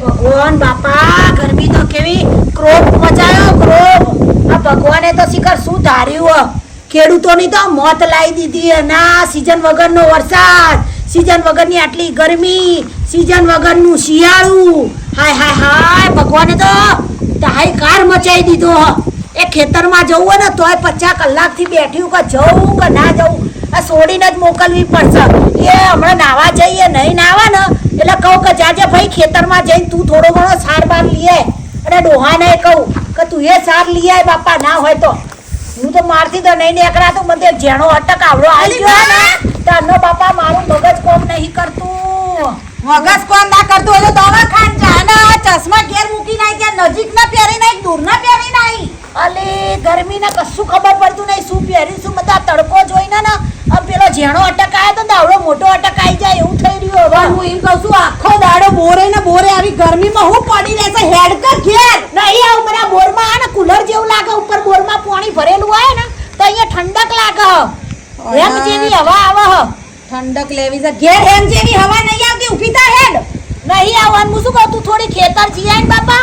ભગવાન બાપા ગરમી તો કેવી ક્રોપ મચાયો ક્રોપ. આ ભગવાને તો શિખર શું ધાર્યું, ખેડૂતોની તો મોત લાવી દીધી. ના સીઝન વગરનો વરસાદ, સીઝન વગરની આટલી ગરમી, સીઝન વગરનું શિયાળું. હાય હાય હાય, ભગવાને તો હાયકાર મચાવી દીધો. એ ખેતરમાં જવું હોય ને તોય 50 કલાકથી બેઠ્યું કે જવું કે ના જવું. આ છોડીને જ મોકલવી પડશે. એ હમણાં નાવા જઈએ, નહીં નાવા ને એટલે કહું કે જાજે ભાઈ ખેતરમાં જઈને તું થોડો ઘણો સાર બાર લઈ આય. અને ડોહાને કહું કે તું એ સાર લઈ આય બાપા, ના હોય તો હું તો મારથી તો નહીં નીકળા. તો મને જેણો અટક આવડો આવી ગયો ને તારનો બાપા મારું મગજ કોમ નહીં કરતું. મગજ કોમ ના કરતું હોય તો દવાખાન જા ને ચશ્મા ઘેર મૂકી નાઈ, ત્યાં નજીક ના પહેરી નાઈ, દૂર ના પહેરી નાઈ. અલી ગરમીને કશું ખબર પડતું નહીં શું પહેર્યું શું. બધા તડકો જોઈને ને પેલો જેણો અટક આવ્યો તો દાવડો મોટો અટક આવી જાય એવું થઈ રહ્યું. હવે હું એમ કહું છું આખો દાડો બોરે ને બોરે આવી ગરમીમાં હું પડી રહેશે. હેડ કર ઘેર નહીં આવું. મારા બોરમાં આવે ને કુલર જેવું લાગે, ઉપર બોરમાં પાણી ભરેલું હોય ને તો અહીંયા ઠંડક લાગે. એમ જેવી હવા આવે. ઠંડક લેવી છે ઘેર. એમ જેવી હવા નહીં આવતી, ઊભી થા હેડ. નહીં આવવાનું. હું શું કહું તું થોડી ખેતર જીયાય ને બાપા.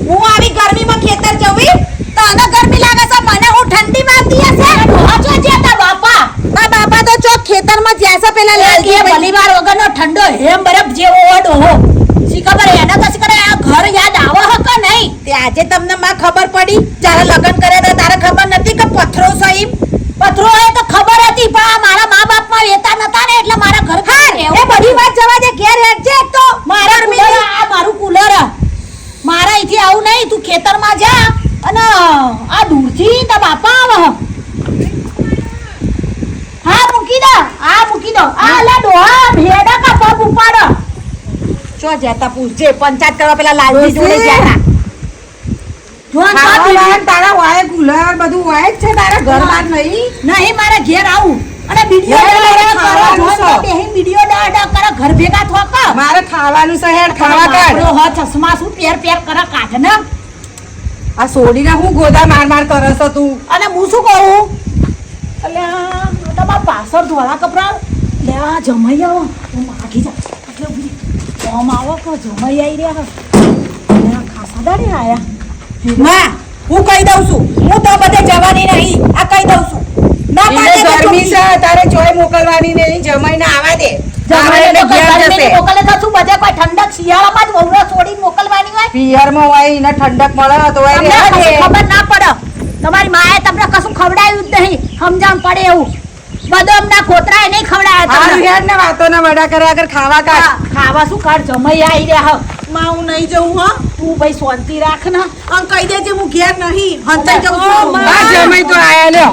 હું આવી ગરમીમાં ખેતર જવી તને ગરમી લાગે છે, મને હું ઠંડી મારતી હશે. ડોહા જતા બાપા. આ બાપા તો ચોક ખેતરમાં જ્યાં છે પેલા કે ભલીવાર વગરનો ઠંડો હેમ બરફ જેવો હોય ડોહો. શી ખબર એને તો શી કરે આ ઘર યાદ આવે હ કે નહીં. તે આજે તમને માં ખબર પડી જ્યારે લગ્ન કર્યા હતા તારે ખબર નથી કે પથરો સહી પથરો એ તો ખબર હતી પણ આ મારા મા બાપ માં રહેતા નતા ને એટલે મારા ઘર એ બધી વાત જવા દે. ઘેર હેડ છે તો મારા કુલર આ મારું કુલર મારા અહીંથી આવું નહીં. તું ખેતરમાં જા અને આ દૂરથી તા બાપા આવે. હા મૂકી દો, આ મૂકી દો. આ લા ડોહા ભેડા કા પગ ઉપાડો. ચો જતા પૂછજે પંચાયત કરવા પેલા લાલજી જોડે જતા. જોન તારા વાય કુલર બધું વાય જ છે તારા ઘર બાર નહીં. નહીં મારે ઘેર આવું અને વિડિયો કરો. જોન બેહી વિડિયો ડાડા કરે ઘર ભેગા થોકા. મારે ખાવાનું છે હેડ ખાવા કર. હ ચશ્મા શું પેર પેર કરે કાઢ ને. આ સોડીને હું ગોદા માર માર કરસ તું. અને હું શું કહું અલ્યા તમારા પાછળ ધોળા કપડા લે આ જમાઈ આવો. હું માગી જા એટલે ઉભી કોમ આવો કે જમાઈ આવી રહ્યા. ખાસા દાડે આયા. માં હું કહી દઉં છું, હું તો બધે જવાની નહીં. આ કહી દઉં છું ના પાડે ગરમી છે તારે ચોય મોકલવાની નહીં. જમાઈને આવા દે. જમાઈને મોકલે તો શું બધે કોઈ ઠંડક શિયાળામાં જ વહુરા છોડી મોકલવાની હોય. પિયરમાં હોય એને ઠંડક મળે તો તમને ખબર ના પડે. તમારી માએ તમને કશું ખવડાવ્યું જ નહીં. સમજામ પડે એવું બદામના ખોતરા નહીં ખવડાવ્યા. હારું હેડ ને વાતોના વડા કરવા આગળ ખાવા કાઢ. ખાવા શું કાઢ જમાઈ આવી રહ્યા. માં હું નહીં જઉં હો. તું ભાઈ શાંતિ રાખ ને. અન કહી દેજે હું ઘેર નહીં હંતાઈ જઉં છું. બા જમાઈ તો આયા લ્યો.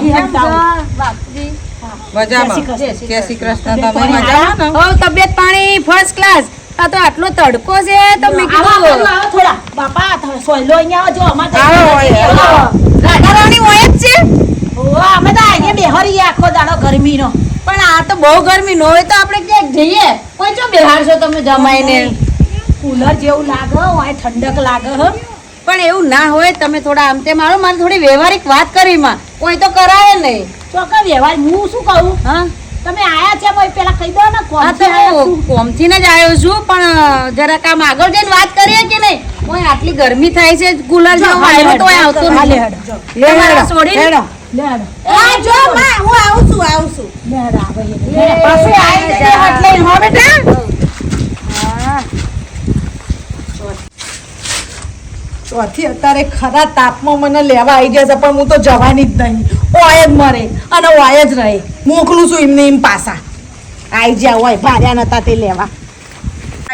મજામાં. જય શ્રી કૃષ્ણ. તમે મજામાં ને? ઓ તબિયત પાણી ફર્સ્ટ ક્લાસ. આ તો આટલો તડકો છે તો મેં કીધું આવો થોડા બાપા સોયલો અહીંયા આવજો. અમાર રાધા રાણી હોય જ છે. અમે તો અહીંયા બેહરીએ આખો દાડો ગરમીનો. પણ આ તો બહુ ગરમી નો હોય તો આપણે ક્યાંક જઈએ. કોઈ જો બેહાડશો તમે જમાઈને. કુલર જેવું લાગે હોય ઠંડક લાગે હ. પણ એવું ના હોય. તમે થોડા આમ તેમ મારો મારે થોડી વ્યવહારિક વાત કરી માં કોઈ તો કરાય નહીં. ચોક્કસ વ્યવહાર હું શું કહું હા તમે આયા છે ભાઈ પેલા કહી દો ને હા તો હું કોમથી જ આવ્યો છું પણ જરાક આમ આગળ જઈને વાત કરીએ કે નહીં. કોઈ આટલી ગરમી થાય છે કુલર જેવો વાયરો તો આવતો નથી. છોડી લેડ આ જો માં હું આવું છું લેડ આવે પાસે આવી જજે હટ લઈને હો બેટા. હા ચોથી અત્યારે ખરા તાપમાં મને લેવા આવી જશે પણ હું તો જવાની જ નહીં. ઓય જ મરે અને ઓય જ રહે. મોકલું છું એમને એમ પાછા આવી જ્યાં હોય ભાર્યા નતા તે લેવા.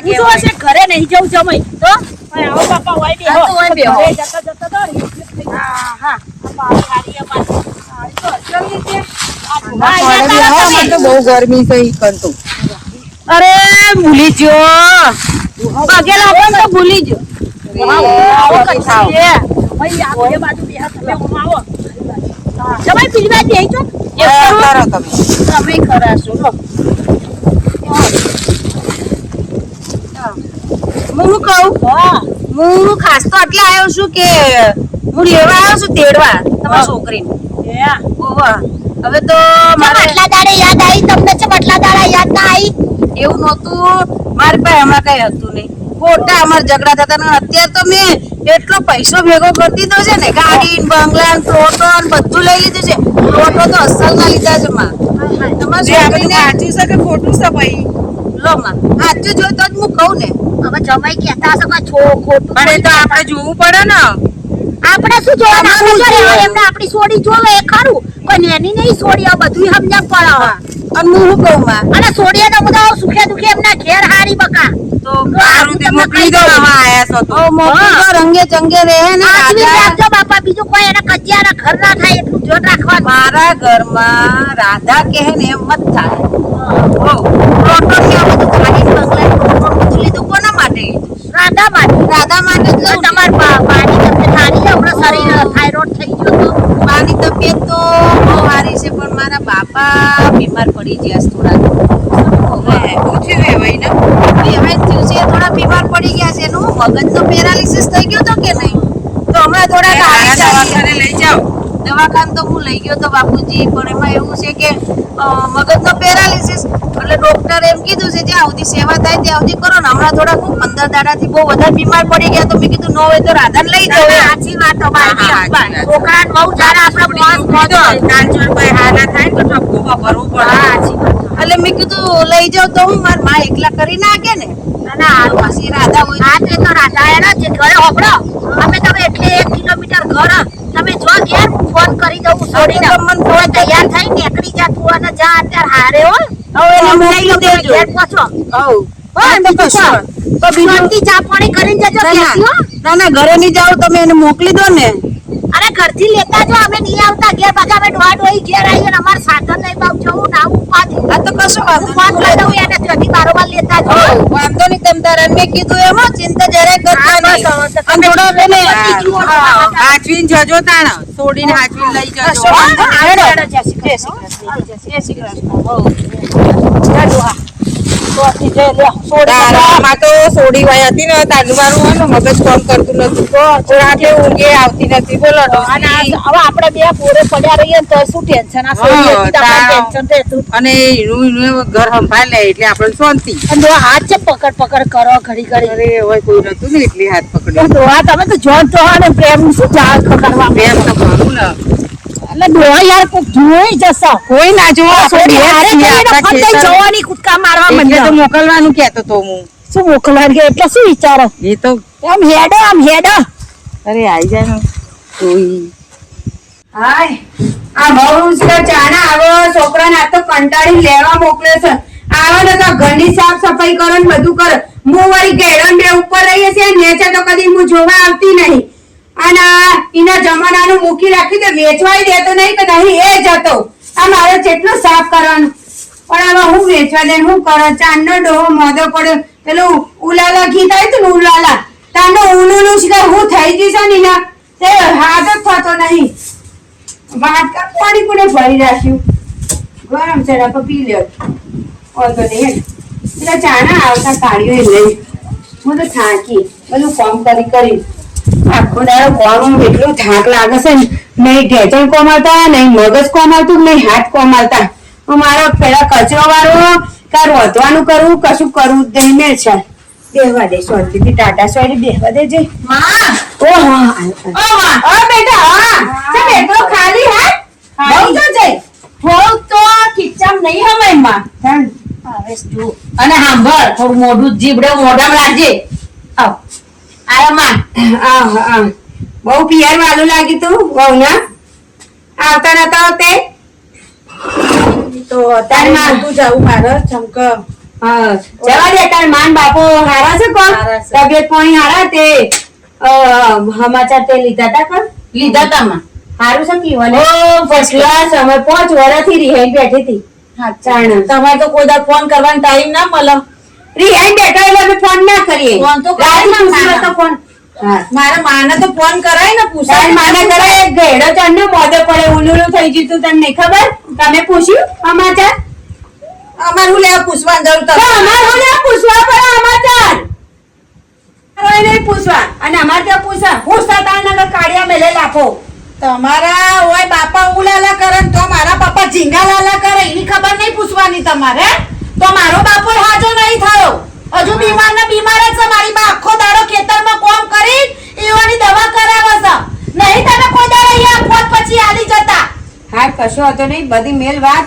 પૂછો હશે ઘરે નહીં જવું જમાઈ તો પણ આવો બાપા હોય બેહો. આ તો હોય બેહો. જતા જતા દોડી હા હા સારી અમારી તો જલ્દી છે. બહુ ગરમી છે ઈ કંતો. અરે ભૂલી ગયો પગેલા પણ તો ભૂલી ગયો. આવો કચ્છી ભાઈ આ બે બાજુ બેહો તમે આવો. જમાઈ બીજી બાજુ આવી છો તમે ખરા છો લો. હું કહું હું ખાસ તો એટલે આવ્યો છું કે હું લેવા આવ્યો છું તેડવા તમારી છોકરીને. હવે તો મારે આટલા દાડે યાદ આવી તમને છે આટલા દાડા યાદ ના આવી. એવું નહોતું મારી પાસે હમણાં કઈ હતું નહીં. ખોટા અમારા ઝઘડા થતા ને અત્યારે તો મેં એટલો પૈસો ભેગો કરી દીધો છે ને, ગાડી બંગલા પ્લોટો બધું લઈ લીધું છે. પ્લોટો તો અસલ ના લીધા છે માં. તમારે છોકરીને સાચું છે કે ખોટું છે ભાઈ? લો માં સાચું જોઈ તો જ હું કહું ને. હવે જમાઈ કહેતા હશે કે ખોટું પણ એ તો આપણે જોવું પડે ને. આપણે શું જોવાનું? આપણે શું રહેવાનું? એમને આપણી સોડી જોવે એ ખરું, કોઈ એની નહીં સોડી. આ બધું સમજણ પડે. અને હું શું કહું માં, અને સોડીએ તો બધા સુખે દુખે એમના ઘેર હારી બકા. તો મારું તે મોકલી દો. હવે આયા છો તો મોકલી દો, રંગે ચંગે રહે ને. આટલી રાખજો બાપા, બીજું કોઈ એના કજિયાના ઘર ના થાય એટલું ધ્યાન રાખવાનું. મારા ઘરમાં રાધા કહે ને એમ મત થાય. પ્લોટો ને આ બધું ગાડી બંગલા પ્લોટો બધું લીધું કોના માટે લીધું? રાધા માટે. રાધા માટે જ લઉં. તમાર પાણી તમને ખાલી હમણાં શરીર થાઇરોઇડ થઈ ગયો તો. મારી તબિયત તો બહુ સારી છે, પણ મારા બાપા બીમાર પડી ગયા છે થોડા. થોડા બીમાર પડી ગયા છે. એનું મગજનો પેરાલિસિસ થઈ ગયો તો કે નહીં? તો હમણાં થોડા દવાખાને લઈ જાઓ. દવાખાને તો હું લઈ ગયો તો બાપુજી, પણ એમાં એવું છે કે મગજનો પેરાલિસિસ એટલે ડોક્ટર એમ કીધું છે જ્યાં સુધી સેવા થાય ત્યાં સુધી કરો ને. હમણાં થોડા 15 દાડાથી બહુ વધારે બીમાર પડી ગયા, તો મેં કીધું ન હોય તો રાધાને લઈ જાઓ. સાચી વાત તમારી. છોકરાને બહુ જ્યારે આપણે એટલે મેં કીધું લઈ જાવ તો હું મારા માં એકલા કરી નાખે ને. પછી રાધા હોય આજે તો રાધા એના જે ઘરે હોબળો અમે તમે એટલે 1 કિલોમીટર ઘર તમે જો ઘેર હું ફોન કરી દઉં છોડીને મને થોડા તૈયાર થઈ નીકળી જા તું અને જા અત્યારે હારે હો. હવે એને મોકલી દેજો. ઘેર પહોંચો. તો શાંતિ ચા પાણી કરીને જજો ઘેરથી હો. ના ઘરે નહીં જાવ, તમે એને મોકલી દો ને. અરે ઘરથી લેતા જો, અમે નહીં આવતા ઘેર. પાછા અમે ડોહા ડોહી ઘેર આવીએ ને અમારે સાધન નહીં બાવ જવું ના ઉપાધી. આ તો કશો વાંધો ફોન કરી દઉં એને ત્યાંથી બારોબાર લેતા જો. વાંધો નહીં. તમ તારે મેં કીધું એમાં ચિંતા જરાય કરતા નહીં. અને થોડા પેલે હાચવીને જજો તાણા, છોડીને હાચવીને લઈ જજો. જય શ્રી કૃષ્ણ. તારામાં તો સોડી વાય હતી ને, તારું મારું હોય ને મગજ કામ કરતું નથી. રાતે ઊંઘે આવતી નથી. બોલો અને હવે આપણે બે પોરે પડ્યા રહીએ ને તો શું ટેન્શન? આ સોડી હતી તો આપણે ટેન્શન તો હતું. અને એનું ઘર સંભાળ લે એટલે આપણે શાંતિ. અને જો હાથ છે પકડ પકડ કરો ઘડી ઘડી. અરે હવે કોઈ નતું ને એટલી હાથ પકડી. ડોહા તમે તો જોન તો ને પ્રેમ શું જાળ પકડવા પ્રેમ તો કરું ને. એટલે ડોહા યાર કોક જોઈ જશો. કોઈ ના જોવો. સોડી હારે કરીને ફટાઈ જવાની કૂદકા મારવા એટલે તો માંડ્યો. મોકલવાનું કહેતો તો હું. શું મોકલવાનું કે એટલે શું વિચારો? એ તો આમ હેડો આમ હેડો. અરે આઈ જાય ને કોઈ. હાય આ બહુ ચાણા આવો છોકરાને આ તો કંટાળી લેવા મોકલે છે. આવો ને તો ઘરની સાફ સફાઈ કરો ને બધું કરો. હું વળી ગેડન બે ઉપર રહીએ છે, નેચે તો કદી હું જોવા આવતી નહીં. અને એના જમાનાનું મૂકી રાખી તો વેચવાય દેતો નહીં કે નહીં એ જતો. આ મારે કેટલું સાફ કરવાનું, પણ હવે હું વેચવા દે હું કરો? ચાંદનો ડોહો મોદો પડ્યો. પેલું ઉલાલા ગીત આવ્યું હતું ને ઉલાલા, તાંડો ઉલુલું શિકાર હું થઈ જઈશ ને એના તે હાથ જ થતો નહીં. વાટકા પાણી કોને ભરી રાખ્યું? ગરમ છે ને પી લ્યો. ઓતો નહીં એટલે ચાના આવતા કાઢ્યો એ લઈ. હું તો થાકી બધું કામ કરી આખો દાડો કોમ એટલું થાક લાગે છે ને. નહીં ઢેચણ કોમ આવતા, નહીં મગજ કોમ આવતું, નહીં હાથ કોમ આવતા. મારો પેલા કચરો વાળો કાં રોધવાનું કરવું કશું કરવું જ નહીં. મેં છે બેહવા દે શાંતિથી. ટાટા સોરી બેહવા દેજે. માં ઓ હા ઓ બેટા હા ચાલ એટલો ખાલી હાથ બહુ તો જઈ થોડુંક તો ખીચામ નહીં હમે માં. આવે જો અને સાંભળ, થોડું મોઢું જીબડે મોઢામાં રાખજે. આવ આયો માં. બહુ પિયર વાલું લાગ્યું તું બહુ ના આવતા નતા તે તો તારે માં તું જાવું મારે ચમક. જવા દે. તાર માન બાપો હારા છે કોણ? હારા છે. તબિયત પાણી હારા? તે સમાચાર તે લીધા તા કોણ? લીધા તા માં. હારું છે કીવાને ફર્સ્ટ ક્લાસ. અમે 5 વર્ષથી રિહાઈ બેઠી હતી. ચાણ તમારે તો કોઈ દાડો ફોન કરવાનો ટાઈમ ના મળે. રિહાઈ બેઠા એટલે અમે ફોન ના કરીએ. ફોન તો કરાય રાતે ને પૂછ્યો મારા. તો ફોન. હા મારા માને તો ફોન કરાય ને તાર પૂછાય. માને કરે ઘેડો ચણનો મોઢો પડે ઉલુલું થઈ ગયું તું. તને નહીં ખબર? તમે પૂછ્યું સમાચાર? અમારે હું લેવા પૂછવા જવું તો તમે? અમારે હું લેવા પૂછવા પડે સમાચાર? અમારે નહીં પૂછવા. અને અમારે ત્યાં પૂછવા પૂછતા તારના કાઢ્યા મેલે લાખો. તમારા ઓય બાપા ઉલાલા કરે ને તો મારા બાપા ઝીંગા લાલા કરે એની ખબર નહીં પૂછવાની તમારે. તો મારો બાપો હાજો નહીં થયો, હજુ બીમાર ને બીમાર જ છે મારી બા આખો દાડો ખેતરમાં કામ કરી એવાની દવા કરાવે છે નહીં તમે કોઈ દાડો અહીંયા ફોન પછી આલી જતા હા કશો હતો નહીં બધી મેલ વાત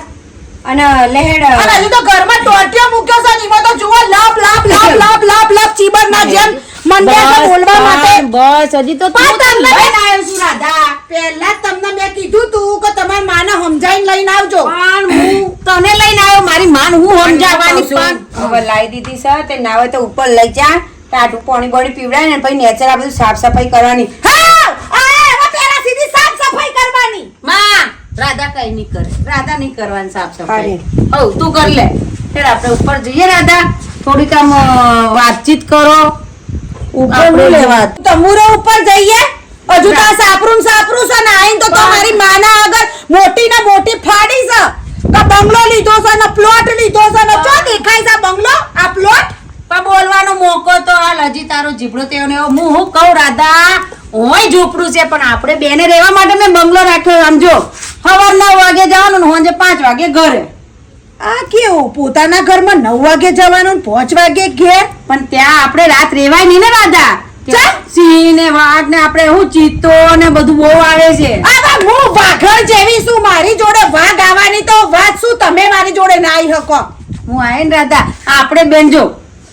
અને લેહેડ અને હજુ તો ઘરમાં ટોટિયો મૂક્યો છે ને એમાં તો જુઓ લપ લપ લપ લપ લપ લપ ચીબરના જેમ મંડ્યા છે બોલવા માટે બસ હજી તો પણ તમને લઈને આવ્યો છું રાધા પહેલા જ તમને મેં કીધું તું કે તમારી માને સમજાઈને લઈને આવજો પણ હું તને લઈને આવ્યો મારી માન હું સમજાવવાની પણ હવે લાવી દીધી છે તે નાવે તો ઉપર લઈ જા ટાટું પાણી બોણી પીવડાય ને પછી નેચર આ બધું સાફ સફાઈ કરવાની હા આ હવે પેલા સીધી સાફ સફાઈ કરવાની માં રાધા કઈ નહીં કરે રાધા નહીં કરવાની સાફ સફાઈ અરે. હઉ તું કર લે ફેર આપણે ઉપર જઈએ રાધા થોડીક આમ વાતચીત કરો ઉપર આપણે હું લેવા તમુરો ઉપર જઈએ હજુ તો આ સાપરું છે ને આઈને તો તમારી માના આગળ મોટી ને મોટી ફાડી છે કે બંગલો લીધો છે ને પ્લોટ લીધો છે ને ચો દેખાય છે બંગલો આ પ્લોટ પણ બોલવાનો મોકો તો હાલ હજી તારો જીભડો તેવો ને એવો હું કહું રાધા ઓય ઝૂંપડું છે પણ આપણે બેને રહેવા માટે મેં બંગલો રાખ્યો સમજો સવાર 9 વાગે જવાનું ને સાંજે 5 વાગે ઘરે આ કેવું પોતાના ઘરમાં 9 વાગે જવાનું ને 5 વાગે ઘેર પણ ત્યાં આપણે રાત રેવાય નહીં ને રાધા ચા? સિંહ ને વાઘ ને આપણે હું ચિત્તો ને બધું બહુ આવે છે આ હું વાઘણ જેવી છું મારી જોડે વાઘ આવવાની તો વાત શું તમે મારી જોડે ના આવી શકો હું આય ને રાધા આપણે બેન જો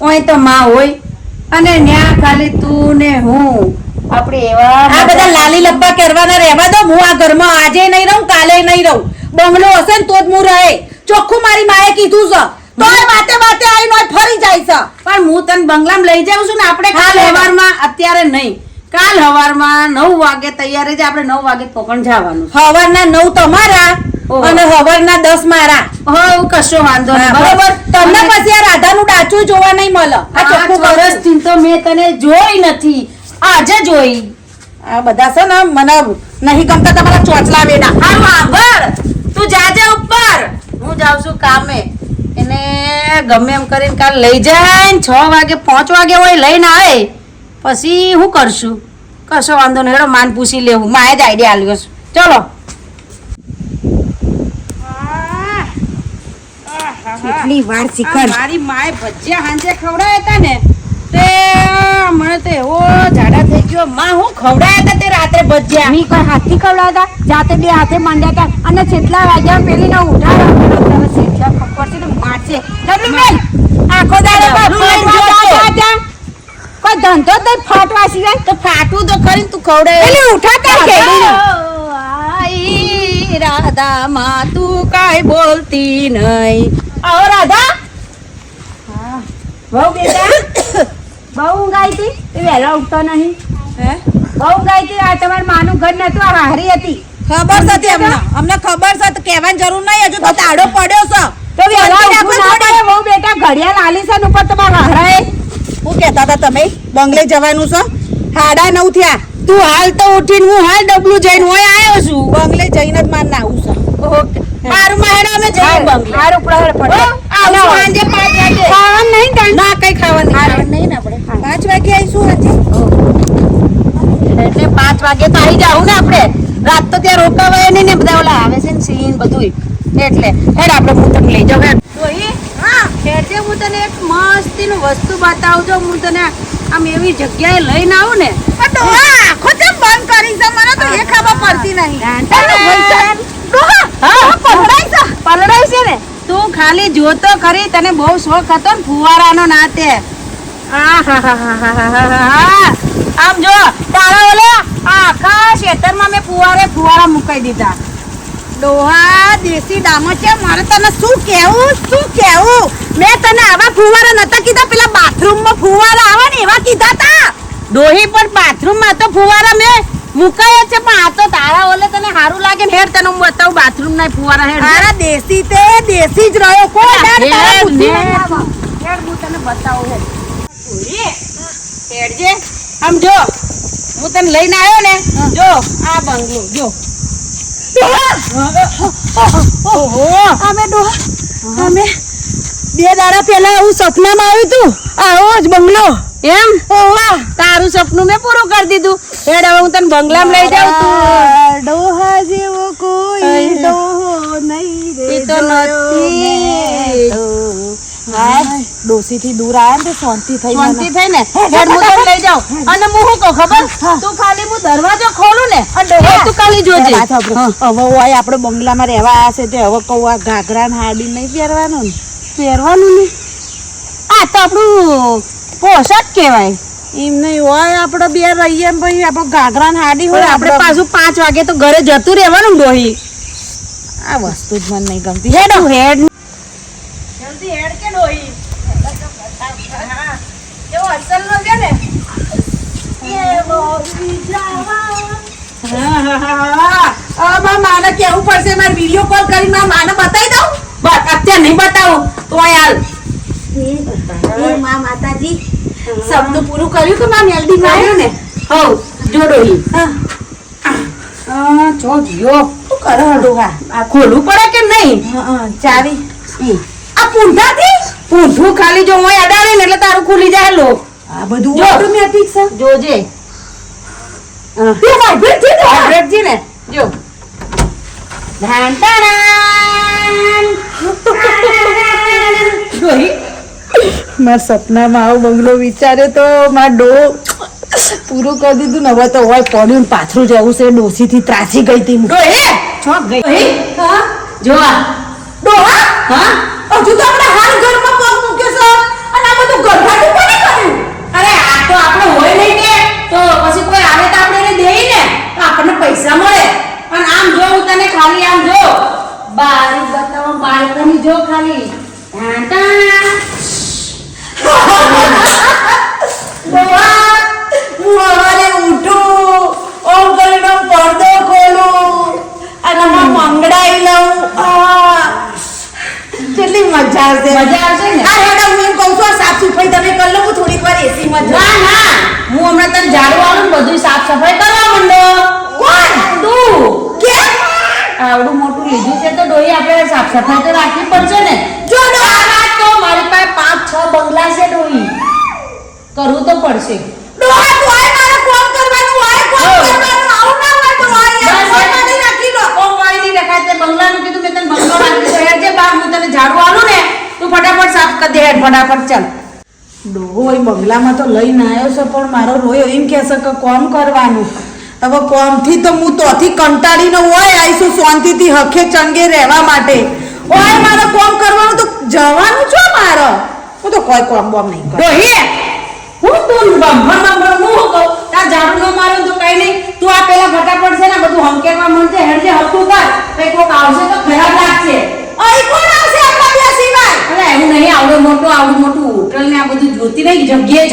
ઓય તો માં હોય અને ન્યા ખાલી તું ને હું આપણે એવા આ બધા લાલી લબ્બા કરવાના રહેવા દો હું આ ઘરમાં આજે નહીં રહું કાલે નહીં રહું બંગલો હશે ને તો જ હું રહે ચોખ્ખું મારી માએ કીધું છે તોય વાતે વાતે આવીને ઓય ફરી જાય છે પણ હું તને બંગલામાં લઈ જાઉં છું ને આપણે કાલ હવારમાં અત્યારે નહીં કાલ હવારમાં 9 વાગે તૈયાર જ આપણે 9 વાગે પોકણ જવાનું હવારના 9 તમારા ઓહો. અને હવારના 10 મારા હો કશો વાંધો નહીં બરોબર બરોબર તમને પછી આ રાધાનું ડાચું જોવા નહીં મળે આ ચોખ્ખું કહું છું. વર્ષથી તો મેં તને જોઈ નથી આજે જોઈ આ બધા છે ને મને નહીં ગમતા તમારા ચોચલા વેડા હારું આગળ તું જાજે ઉપર હું જાઉં છું કામે એને ગમે એમ કરીને કાલ લઈ જાય ને 6 વાગે 5 વાગે હોય લઈને આવે પછી હું કરશું કશો વાંધો નહીં હેડો માન પૂછી લેવું માએ જ આઈડિયા આલ્યો છે ચલો કેટલી વાર શીખર મારી માએ ભજીયા હાંજે ખવડાયા હતા ને તે મને તો એવો જાડા થઈ ગયો માં હું ખવડાયા હતા તે રાત્રે ભજીયા મી કોઈ હાથથી ખવડાવતા જાતે બે હાથે માંડ્યા હતા અને કેટલા વાગ્યા પેલી ને ઉઠાડવા તને સીધા ખબર છે ને મારશે ડબલીબેન આખો દાડો કોઈ ધંધો તો ફાટવા સિવાય તો ફાટવું તો ખરી તું ખવડાય પેલી ઉઠાતા કેડી આઈ રાધા માં તું કાઈ બોલતી નહીં આવો રાધા બહુ બેટા બહુ ઊંઘ આવી હતી એ વહેલા ઉઠતો નહીં હે બહુ ઊંઘ આવી હતી આ તમારું માનું ઘર નતું આ હારી હતી ખબર છે અમને ખબર છે તો કહેવાની જરૂર નહીં હજુ તો તાડો પડ્યો છે તો વહેલા શાંતિ ઉઠવું ના રાખો પડે બહુ બેટા ઘડિયાળ આલી છે ને ઉપર તમારા હારાએ શું કહેતા હતા તમે બંગલે જવાનું છે 9:30 થયા તું હાલ તો ઉઠીને હું હાલ ડબલું જઈને હોય આવ્યો છું બંગલે જઈને જ માર નાવું છે ઓકે મારું માહેડો અમે જઈએ બંગલે હારું પડે આવું સાંજે 5 વાગે ખાવાનું નહીં તાણ ના કઈ ખાવાનું નહીં ને આપણે 5 વાગે આવીશું આજે એટલે 5 વાગે તો આવી જાવ ને આપણે રાત તો ત્યાં રોકાવાય નહીં ને બધા ઓલા આવે છે ને સીન બધું એટલે હેડ આપણે હું તને લઈ જાઉં હેડ હું તને એક મસ્તીનું વસ્તુ બતાવજો હું તને આમ એવી જગ્યાએ લઈને આવું ને આખો જેમ બંધ કરી છે મને તો એ ખબર પડતી નહીં પલડાય છે ને તું ખાલી જોતો ખરી તને બહુ શોખ હતો ને ફુવારાનો નાતે આમ જો તારા ઓલે આખા ખેતરમાં મેં ફુવારા મુકાઈ દીધા ડોહા દેશી ડામો છે મારે તને શું કેવું મેં તને આવા ફુવારા નતા કીધા પેલા બાથરૂમમાં ફુવારા આવે ને એવા કીધા તા ડોહી પણ બાથરૂમમાં તો ફુવારા મેં મુકાયા છે પણ આ તો તારા ઓલે તને સારું લાગે ને હેડ તને હું બતાવું બાથરૂમ ના ફુવારા હેડ મારા દેશી તે દેશી જ રહ્યો કોઈ ડાર તારા હેડ બુદ્ધિ ને. નહીં આવા. હેડ હું તને બતાવું હેડજે આમ જો હું તને લઈને આવ્યો ને જો આ બંગલો જો અમે 2 દાડા પહેલા હું સપનામાં આવ્યું તું આવો જ બંગલો એમ તારું સપનું મેં પૂરું કરી દીધું હેડ હવે હું તને બંગલામાં લઈ જાઉં તું ડોહા જેવો કોઈ ડોહો નહીં રે એ તો નથી ડોસીથી દૂર આયા ને તો શાંતિ થઈ શાંતિ મને. થઈ ને હેડ હું તને લઈ જાઉં અને હું શું કહું ખબર તું ખાલી હું દરવાજો ખોલું ને અને ડોહા તું ખાલી જોજે વાત સાંભળો. હવે ઓય આપણે બંગલામાં રહેવા આવ્યા છે તે હવે કહું આ ઘાઘરા ને હાડી નહીં પહેરવાનું ને. પહેરવાનું ને આ તો આપણું પોશાક કહેવાય એમ નહીં હોય આપણે બે રહીએ ને પછી આપણે ઘાઘરા ને હાડી હોય આપણે પાછું 5 વાગે તો ઘરે જતું રહેવાનું ડોહી આ વસ્તુ જ મને નહીં ગમતી. હેડ હેડ જલ્દી હેડ કે ડોહી. એવો અસલ નો છે ને મારે કેવું પડશે મારે વિડીયો કોલ કરી મારા માને બતાવી દઉં. અત્યારે નહીં બતાવું તો યાર મા માતાજી સબનું પૂરું કર્યું કે માં મેલડી આવ્યો ને હવ જો ડોહી જો ગયો શું કરો ડોહા? આ ખોલવું પડે કે નહીં ચાવી આ પૂંઠાથી પૂંઠું ખાલી જો હું અડાડે ને એટલે તારું ખુલી જાય લો આ બધું જો. ઓટોમેટિક છે. જોજે વાઇબ્રેટ છે ને જો ધાન તારાન. ડોહી મારા સપનામાં આવો બંગલો વિચાર્યો તો મારા ડો પૂરું કરી દીધું ને હવે તો હોય પડ્યું ને પાછું જવું છે. ડોસીથી ત્રાસી ગઈ હતી હું. ડોહી ચોક ગઈ. હા જો આ ડોહા હા હજુ તો આપણે હાલ ઘરમાં પગ મૂક્યો છે અને આ બધું ગરબાડું કોને કર્યું? અરે આ તો આપણે હોય નહીં કે તો પછી કોઈ આવે તો આપણે એને દેઈ ને તો આપણને પૈસા મળે પણ આમ જો હું તને ખાલી આમ જો બારી બતાવો બાલ્કની જો ખાલી ટાણ ટાણ. ડોહા હું સવારે ઉઠું ઓમ કરીને પડદો ખોલું અને આમાં મંગળાઈ લઉં. કેટલી મજા આવશે. મજા આવશે ને? આ હેડા હું એમ કહું છું આ સાફ સફાઈ તમે કરી લો હું થોડીક વાર એસીમાં જઉં. ના ના હું હમણાં તને ઝાડુ આલું ને બધું સાફ સફાઈ કરવા માંડો. કોણ? તું કેમ? આવડું મોટું લીધું છે તો ડોહી આપણે સાફ સફાઈ તો રાખવી પડશે ને. જો ડોહા આ વાત તો મારી પાસે 5-6 બંગલા છે ડોહી કરવું તો પડશે. ડોહા તું આય મારે કોમ કરવાનું હોય કોમ કરવાનું આવું ના હોય તો હોય યાર કોઈ મારી રાખી લો. ઓ કોઈ નહીં રખાય તે બંગલાનું કીધું મેં તને બંગલો રાખી દીધો. હેડ જે બા હું તને ઝાડુ આલું ને તું ફટાફટ સાફ કરી દે હેડ ફટાફટ ચાલ. ડોહો એ બંગલામાં તો લઈને આવ્યો છે પણ મારો રોયો એમ કહેશે કે કોમ કરવાનું. હવે કોમથી તો હું તોથી કંટાળીને હોય આવીશું શાંતિથી હખે ચંગે રહેવા માટે. ઓય મારે કોમ કરવાનું તો જવાનું છો મારે. હું તો કોઈ કોમ બોમ નહીં કરું. ડોહી હું તું બંભણ હું કહું તાર ઝાડુ ન મારું તો કઈ નહીં તું આ પેલા ફટાફટ છે ને બધું હંકેરમાં મળશે હેડ જે હકું કર કઈ કોક આવશે તો ખરાબ લાગશે. અહીં કોણ આવશે આપણા બે સિવાય? અરે એવું નહીં આવડું મોટું હોટલ ને આ બધું જોતી નહીં જગ્યાએ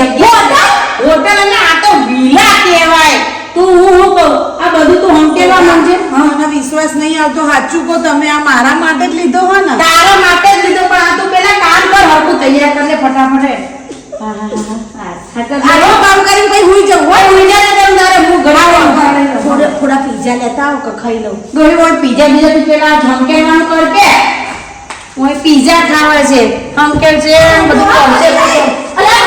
હોટલ અને આ તો વિલા કહેવાય. તું હું કહું આ બધું તું હંકેવા માંડજે. મને વિશ્વાસ નહીં આવતો સાચું કહો તમે આ મારા માટે જ લીધો હોય ને? તારા માટે જ લીધો પણ આ તું પેલા કામ કર હરકું તૈયાર કર લે ફટાફટ. આવો કામ કરીને પછી હુઈ જવું હોય. થોડા પીઝા લેતા આવો કે ખાઈ લઉં. પીઝા બીજા તું પેલા હંકેવાનું કર કે ઓય પીઝા ખાવા છે હંકેલ છે બધું કરશે. અલા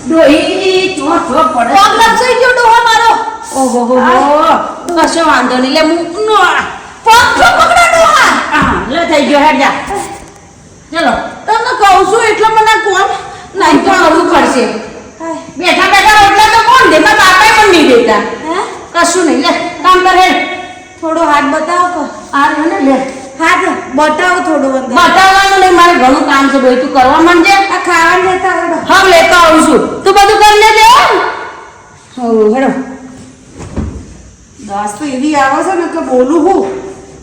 ડોહી ચો પડે. પગ લપસાઈ ગયો ડોહા મારો. ઓહો હો કશો વાંધો નહીં લે હું પગ જો પકડો ડોહા. લે થઈ ગયો હેડ જા ચલો. તમને કહું છું એટલે મને કોમ નહીં તો કરવું પડશે. બેઠા બેઠા રોટલા તો કોણ દે મારા બાપાએ પણ નહીં દેતા. હે? કશું નહીં લે કામ કર હેડ. થોડો હાથ બતાવો કે. આ રહ્યો ને લે હાથ બતાવો થોડો અંદર. બતાવવાનું નહીં મારે ઘણું કામ છે ભાઈ તું કરવા માંડજે. આ ખાવાનું લેતા આવડો. હા લેતો આવું છું તું બધું કરી લેજે હો. હેડો દાસ તો એવી આવે છે ને કે બોલું હું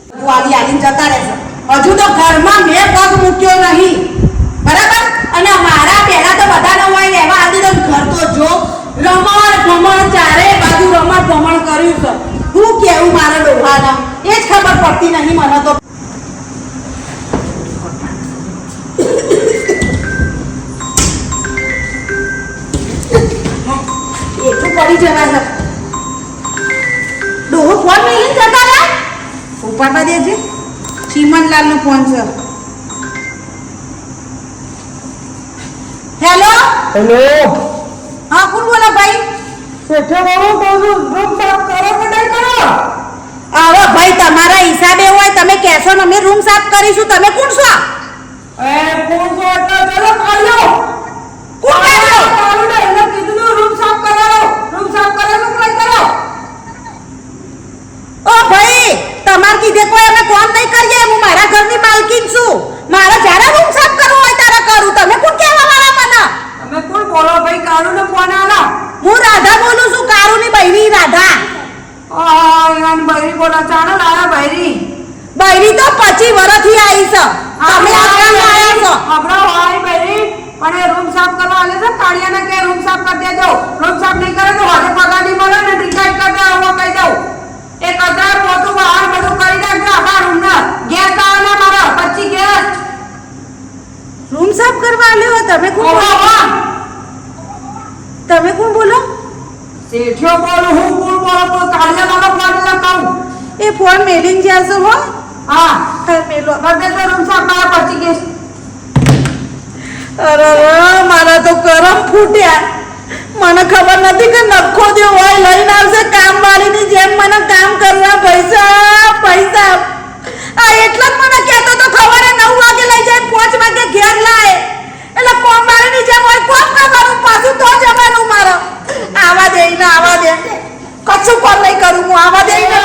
તું આલી આલીને જતા રહેશે. હજુ તો ઘરમાં મેં પગ મૂક્યો નહીં બરાબર. અને મારા પહેલા તો બધાને હોય રહેવા આલી તો ઘર તો જો રમણ ભમણ ચારે બાજુ રમણ ભમણ કર્યું છે. હું કેવું મારા ડોહાના એ જ ખબર પડતી નહીં મને તો. એટલું પડી જવાય છે. ડોહો ફોન લઈને જતા રહ્યા. ઉપાડવા દેજે. ચીમનલાલ નો ફોન છે. હેલો હેલો હા કોણ બોલો ભાઈ? શેઠે વાળો બાજુ રૂમ સાફ કરો કે નહીં કરો? હવે ભાઈ તમારા હિસાબે હોય તમે કહેશો ને અમે રૂમ સાફ કરીશું. તમે કોણ છો? ફોન તો એટલે ચલો કાઢ્યો. કોણ કાઢ્યો? કાઢ્યો એટલે કીધું તું રૂમ સાફ કરાવો. રૂમ સાફ કરાવો કે નહીં કરો? ઓ ભાઈ, તમાર કીધે કોઈ અમે કોમ નહીં કરીએ. હું મારા ઘરની માલકીન છું. મારે જ્યારે રૂમ સાફ કરવો હોય ત્યારે કરું. તમે કોણ કહેવા વાળા મને? તમે કોણ બોલો ભાઈ? કાઢું ને ફોન આલો. હું રાધા બોલું છું, કારુની બૈરી રાધા. યાર બૈરી બોલા ચાલો લાયા બૈરી. બૈરી તો 25 વર્ષથી આવી છે. તમે આ કામ આવ્યા છો. હમણાં વાળી બૈરી પણ એ રૂમ સાફ કરવા આલે છે. કાળિયાને કે રૂમ સાફ કરી દેજો. રૂમ સાફ નહીં કરે તો હાથે પગાર નહીં મળે ને ડિસાઈડ કરી દો. હું કહી દઉં એ કચરા પોતું બહાર બધું કરી નાખજો આપણા રૂમના. ગેસ લાવવાના મારો 25 ગેસ. રૂમ સાફ કરવા આવ્યો. તમે કોણ બોલો? તમે કોણ બોલો? શેઠિયો બોલું હું કોણ બોલો કોઈ કાળિયા મારો ફોન લગાવું. એ ફોન મેલીને જ્યાં છો હો. હા હા, મેલો. કરી દેજો રૂમ સાફ મારા 25 ગેસ. અરે મારા તો કરમ ફૂટ્યા. મને ખબર નથી કે નખો દેવો હોય લઈને આવશે કામ વાળીની જેમ મને કામ કરવા પૈસા પૈસા. આ એટલા જ મને કહેતો તો ખબર 9 વાગે લઈ જાય 5 વાગે ઘેર લાય. એટલે કોમ વાળીની જેમ હોય કોમ કરવાનું પાછું તો જવાનું મારો. આવા દે ને આવા દે. કશું કોમ નહીં કરું હું. આવા દે ને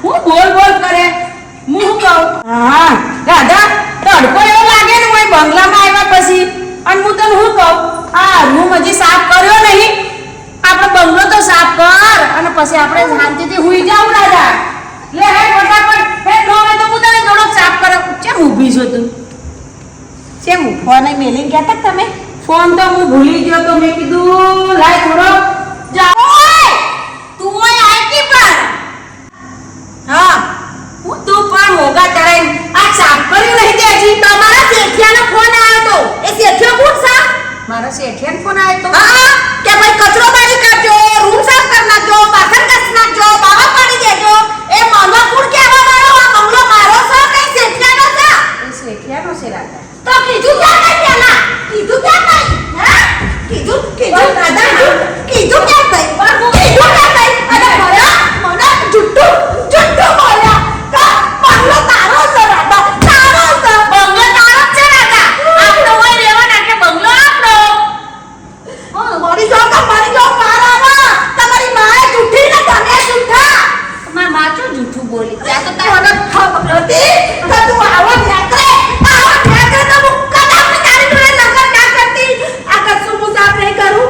હું બોલ બોલ કરે હું શું કહું? હા રાધા તડકો એવો લાગે ને હું બંગલામાં આવ્યા પછી અને હું તને શું કહું આ રૂમ હજી સાફ કર્યો નહીં. આપણે બંગલો તો સાફ કર અને પછી આપણે શાંતિથી હુઈ જાવ રાધા. લે હે ફટાફટ હે નો હોય તો હું તને થોડોક સાફ કરે. કેમ ઊભી છો તું? કેમ ફોન મેલીને કહેતા તમે? ફોન તો હું ભૂલી ગયો તો મેં કીધું લાય થોડો જાઓ. તું ઓય આઈકી પર હા, હું તું પણ મોગા ચડાઈ આ સાફ કર્યું નહીં તે હજી. તમારા શેઠિયાનો ફોન આવ્યો તો. એ શેઠિયો કોણ છે? મારા શેઠિયાનો ફોન આવ્યો તો હા, કે ભાઈ કચરો બારી કાઢજો, રૂમ સાફ કરી નાખજો, વાસણ ઘસી નાખજો, બાવા પાડી દેજો. એ મને કોણ કહેવા વાળો? આ બંગલો મારો છે કે શેઠિયાનો છે? એ શેઠિયાનો છે રાધા. તો કીધું ક્યાં નહીં પેલા? કીધું ક્યાં નહીં? હા? કીધું દાદા કીધું ક્યાં નહીં? કીધું ક્યાં નહીં? અરે મને જુઠ્ઠું બોલ્યા. તો બંગલો તારો છે રાધા, તારો છે. બંગલો તારો જ છે રાધા. આપણો હોય રહેવાના કે બંગલો આપણો. મરી જાઓ તો મરી જાઓ, પાર આવો. તમારી માએ જુઠ્ઠી ને તમે જુઠ્ઠા. તમાર માં ચો જૂઠું બોલી. ત્યાં તો મને ખબર હતી કે તું આવો નેકરે તો હું કદાચ તારી જોડે લગ્ન ના કરતી. આ કશું હું સાફ નહીં કરું.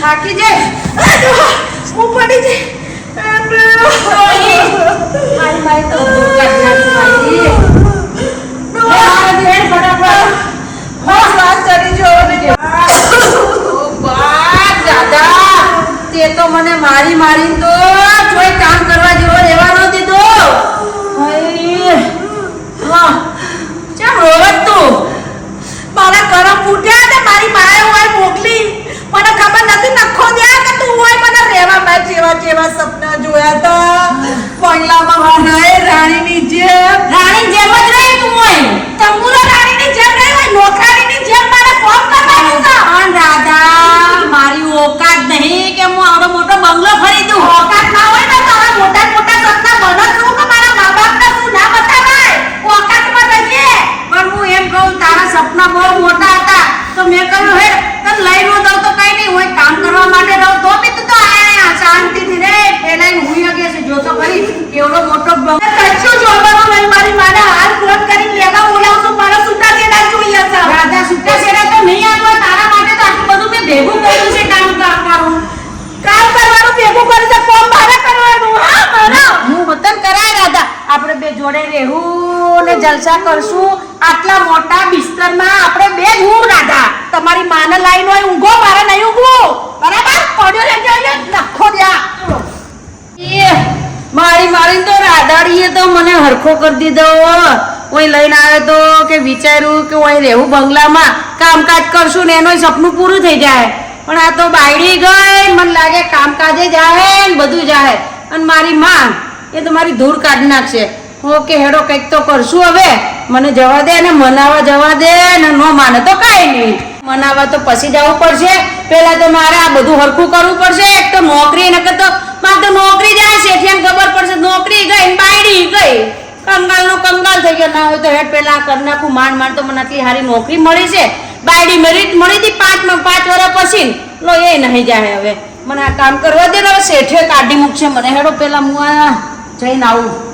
થાકી જાય. હું પડી જઈ. મારી મારી તો દૂર કાઢી નાખી મારી. મારા બેન ફટાફટ. બસ વાત કરી જો ને. ઓ બા દાદા તે તો મને મારી મારી તો કોઈ કામ કરવા જેવો રહેવા ન દીધો. હાય. હા ચમ રોવત તું? મારા કરમ ફૂટ્યા ને મારી માએ હોય મોકલી. મને ખબર નથી નખો દ્યા કે તું હોય મને રહેવા માં જેવા સપના જોયા તા. બંગલામાં રહે રાણીની જેમ. રાણી જેમ જ રહી તું હોય. તંબુરા રાણીની જેમ રહી હોય, નોકરાણીની જેમ મારે કોમ કરવાનું છે. પણ રાધા મારી ઓકાત નહીં કે હું આવડો મોટો બંગલો ખરીદું. ઓકાત ના હોય ને તારા મોટા મોટા સપના બનો છું કે મારા મા બાપને તું ના બતાવાય. ઓકાતમાં રહીએ. પણ હું એમ કહું તારા સપના બહુ મોટા હતા તો મેં કહ્યું હે તને લઈ નો દઉં તો કઈ નહીં હોય કામ કરવા માટે દઉં તો બી તું તો આયા શાંતિથી રે પેલાઈ હુઈ ગયા છે. જો તો ખરી કેવડો મોટો બંગલો. કચ્છું જોવાનું નહીં. મારી માને હાલ ફોન કરીને લેવા બોલાવશું. મારા સુતા જેડા જોઈએ છે. રાધા સુટ્ટા છેડા તો નહીં આવવા. તારા માટે તો આટલું બધું મેં ભેગું કર્યું છે કામ કરવાનું. કામ કરવાનું ભેગું કરી છે, કોમ મારે કરવાનું. હા મારા હું વતન કરાય રાધા. આપણે બે જોડે રહેવું ને જલસા કરશું. આટલા મોટા બિસ્તરમાં આપણે બે જ હું રાધા. તમારી માને લાઈન હોય ઊંઘો, મારે નહીં ઊંઘવું. બરાબર? પડ્યો રહેજો અહીંયા નખો દ્યા. એ મારી મારી તો રાધાડીએ તો મને હરખો કરી દીધો. કોઈ લઈને આવે તો કે વિચાર્યું કે ઓય રહેવું બંગલામાં કામકાજ કરશું ને એનું સપનું પૂરું થઈ જાય. પણ આ તો બાયડી ગઈ. મને લાગે કામકાજે જાય ને બધું જાય. અને મારી માં એ તો મારી ધૂળ કાઢી નાખશે. ઓકે હેડો કંઈક તો કરશું હવે. મને જવા દે અને મનાવા જવા દે ને ન માને તો કાંઈ નહીં. મનાવા તો પછી જવું પડશે. પહેલા તો મારે આ બધું હરખું કરવું પડશે. એક તો નોકરી નકર તો મારે તો નોકરી જાય શેઠિયાને ખબર પડશે નોકરી ગઈ ને બાયડી ગઈ. કંગાલનો કંગાલ થઈ ગયો. ના હોય તો હેડ પેલા કરી નાખું. માંડ તો મને આટલી સારી નોકરી મળી છે. બાયડી મળી હતી 5 વર્ષ પછી. લો એ નહીં જાય હવે. મને આ કામ કરવા દે ને હવે શેઠે કાઢી મૂકશે મને. હેડો પેલા હું આ જઈને આવું.